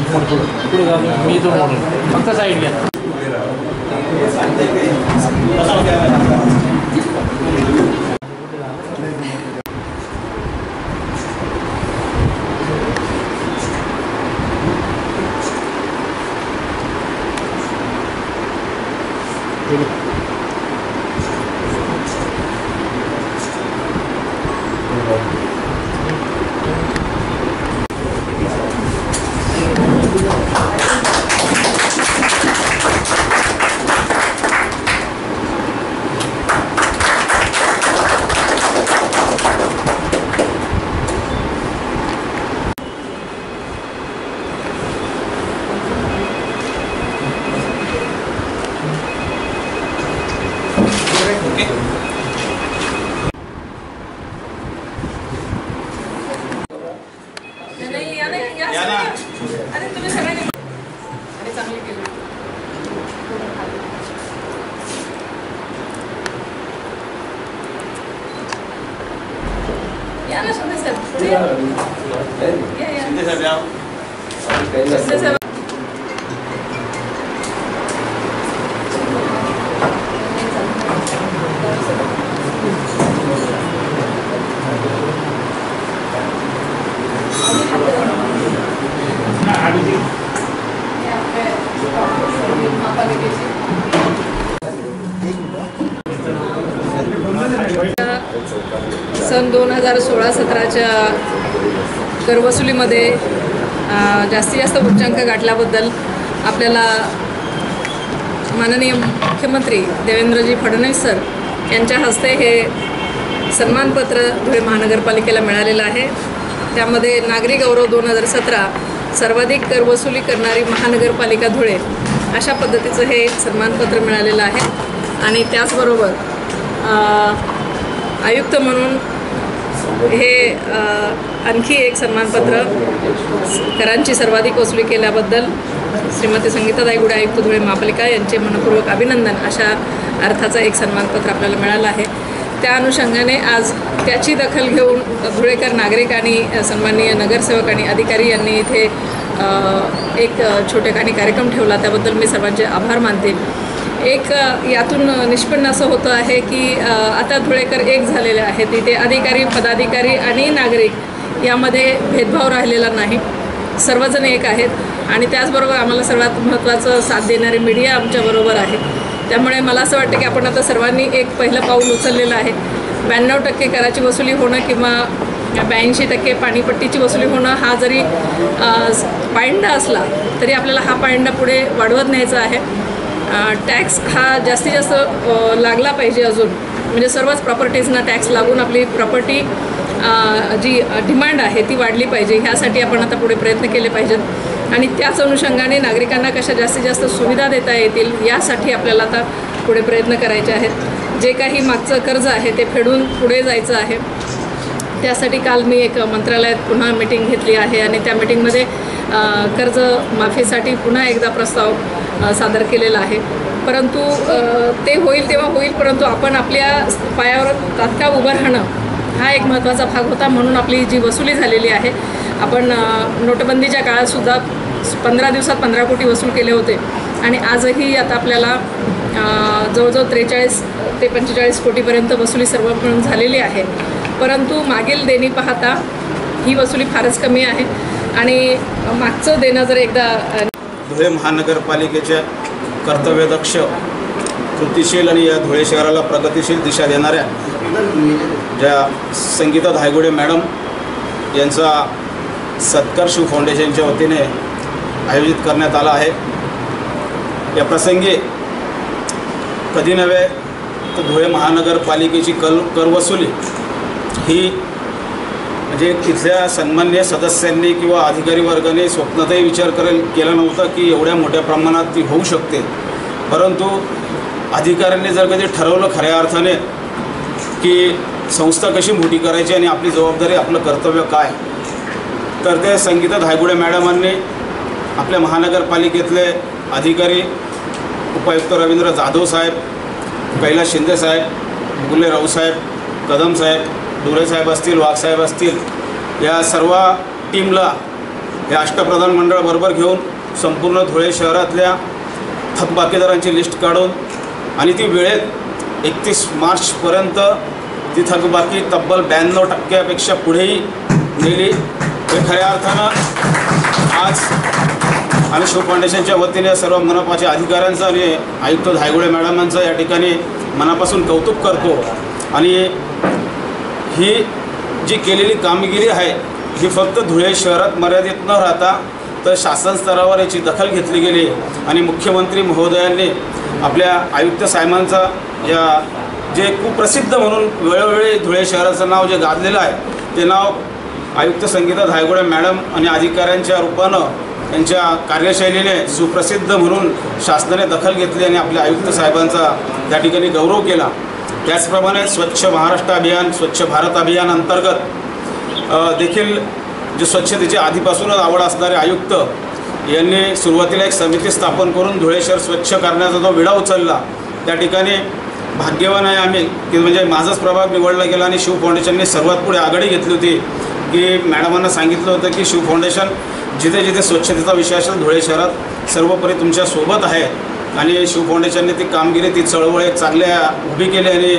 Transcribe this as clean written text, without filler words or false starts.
मी इथून म्हणून फक्त साईडला अरे तुम्ही सगळ्यांनी आणि चांगली केली या ना शिंदे साहेब शिंदे साहेब सन 2016-17च्या करवसुलीमध्ये जास्तीत जास्त उच्चांक गाठल्याबद्दल आपल्याला माननीय मुख्यमंत्री देवेंद्रजी फडणवीस सर यांच्या हस्ते हे सन्मानपत्र धुळे महानगरपालिकेला मिळालेलं आहे। त्यामध्ये नागरी गौरव 2017 सर्वाधिक करवसुली करणारी महानगरपालिका धुळे अशा पद्धतीचं हे सन्मानपत्र मिळालेलं आहे। आणि त्याचबरोबर आयुक्त म्हणून हे आणखी एक सन्मानपत्र करांची सर्वाधिक वसुली केल्याबद्दल श्रीमती संगीता दायगुडे आयुक्त धुळे महापालिका यांचे मनपूर्वक अभिनंदन अशा अर्थाचं एक सन्मानपत्र आपल्याला मिळालं आहे। त्या अनुषंगाने आज त्याची दखल घेऊन धुळेकर नागरिक आणि सन्माननीय नगरसेवक आणि अधिकारी यांनी इथे एक छोटेखानी कार्यक्रम ठेवला, त्याबद्दल मी सर्वांचे आभार मानते। एक यातून निष्पन्न असं होतं आहे की आता धुळेकर एक झालेले आहेत, इथे अधिकारी पदाधिकारी आणि नागरिक यामध्ये भेदभाव राहिलेला नाही, सर्वजण एक आहेत। आणि त्याचबरोबर आम्हाला सर्वात महत्त्वाचं साथ देणारे मीडिया आमच्याबरोबर आहे। त्यामुळे मला असं वाटतं की आपण आता सर्वांनी एक पहिलं पाऊल उचललेलं आहे। 92% कराची वसुली होणं किंवा 82% पाणीपट्टीची वसुली होणं हा जरी पायंडा असला तरी आपल्याला हा पायंडा पुढे वाढवत न्यायचा आहे। टॅक्स हा जास्तीत जास्त लागला पाहिजे अजून, म्हणजे सर्वच प्रॉपर्टीजना टॅक्स लागून आपली प्रॉपर्टी जी डिमांड आहे ती वाढली पाहिजे, ह्यासाठी आपण आता पुढे प्रयत्न केले पाहिजेत। आणि त्याच अनुषंगाने नागरिकांना कशा जास्तीत जास्त सुविधा देता येतील यासाठी आपल्याला आता पुढे प्रयत्न करायचे आहेत। जे काही मागचं कर्ज आहे ते फेडून पुढे जायचं आहे। त्यासाठी काल मी एक मंत्रालयात पुन्हा मीटिंग घेतली आहे आणि त्या मीटिंगमध्ये कर्ज माफीसाठी पुन्हा एकदा प्रस्ताव सादर केलेला आहे। परंतु ते होईल तेव्हा होईल, परंतु आपण आपल्या पायावर तात्काळ उभं राहणं हा एक महत्त्वाचा भाग होता। म्हणून आपली जी वसुली झालेली आहे, आपण नोटबंदीच्या काळातसुद्धा 15 दिवसात 15 कोटी वसूल केले होते आणि आजही आता आपल्याला जवळजवळ 43 ते 45 कोटीपर्यंत वसुली सर्व मिळून झालेली आहे। परंतु मागील देणी पाहता ही वसुली फारच कमी आहे आणि मागचं देणं जर एकदा धुळे महानगरपालिकेच्या कर्तव्यदक्ष कृतिशील आणि या धुळे शहराला प्रगतिशील दिशा देणाऱ्या ज्या संगीता दायगुडे मॅडम यांचा सत्कार शिव फाउंडेशनच्या वतीने आयोजित करण्यात आला आहे। या प्रसंगी कधी नव्हे तर धुळे महानगरपालिकेची करवसुली ही म्हणजे तिथल्या सन्मान्य सदस्यांनी किंवा अधिकारी वर्गाने स्वप्नातही विचार केला नव्हता की एवढ्या मोठ्या प्रमाणात ती होऊ शकते। परंतु अधिकाऱ्यांनी जर कधी ठरवलं खऱ्या अर्थाने की संस्था कशी मोठी करायची आणि आपली जबाबदारी आपलं कर्तव्य काय, तर ते संगीता दायगुडे मॅडमांनी आपल्या महानगरपालिकेतले अधिकारी उपायुक्त रवींद्र जाधव साहेब, कैलास शिंदे साहेब, गुले रावसाहेब, कदम साहेब, डोरे साहेब असतील, वाघ साहेब असतील, या सर्व टीमला हे अष्टप्रधान मंडळ बरोबर घेऊन संपूर्ण धुळे शहरातल्या थकबाकीदारांची लिस्ट काढून आणि ती वेळेत 31 मार्चपर्यंत ती थकबाकी तब्बल 92% पुढेही नेली. हे खऱ्या अर्थानं आज आणि शिव फाउंडेशनच्या वतीने सर्व मनपाच्या अधिकाऱ्यांचं आणि आयुक्त धायगुडे मॅडमांचं या ठिकाणी मनापासून कौतुक करतो. आणि ही जी केलेली कामगिरी आहे ही फक्त धुळे शहरात मर्यादित न राहता तर शासन स्तरावर याची दखल घेतली गेली आणि मुख्यमंत्री महोदयांनी आपल्या आयुक्त साहेबांचा या जे कुप्रसिद्ध म्हणून वेळोवेळी धुळे शहराचं नाव जे गाजलेलं आहे ते नाव आयुक्त संगीता धायगुडे मॅडम आणि अधिकाऱ्यांच्या रूपानं यांच्या कार्यशैलीने सुप्रसिद्ध म्हणून शासनाने दखल घेतली आणि आपल्या आयुक्त साहेबांचा त्या ठिकाणी गौरव केला. त्याचप्रमाणे स्वच्छ महाराष्ट्र अभियान, स्वच्छ भारत अभियान अंतर्गत देखील जे स्वच्छतेची आधीपासूनच आवड असणारे आयुक्त यांनी सुरुवातीला एक समिती स्थापन करून धुळे शहर स्वच्छ करण्याचा जो विडा उचलला. त्या ठिकाणी भाग्यवान आहे आम्ही की म्हणजे माझाच प्रभाग निवडला गेला आणि शिव फाउंडेशनने सर्वात पुढे आघाडी घेतली होती की मॅडमांना सांगितलं होतं की शिव फाउंडेशन जिथे जिथे स्वच्छतेचा विषय असेल धुळे शहरात सर्वोपरी तुमच्यासोबत आहे. आणि शिव फाउंडेशनने ती कामगिरी, ती चळवळ चांगल्या उभी केली आणि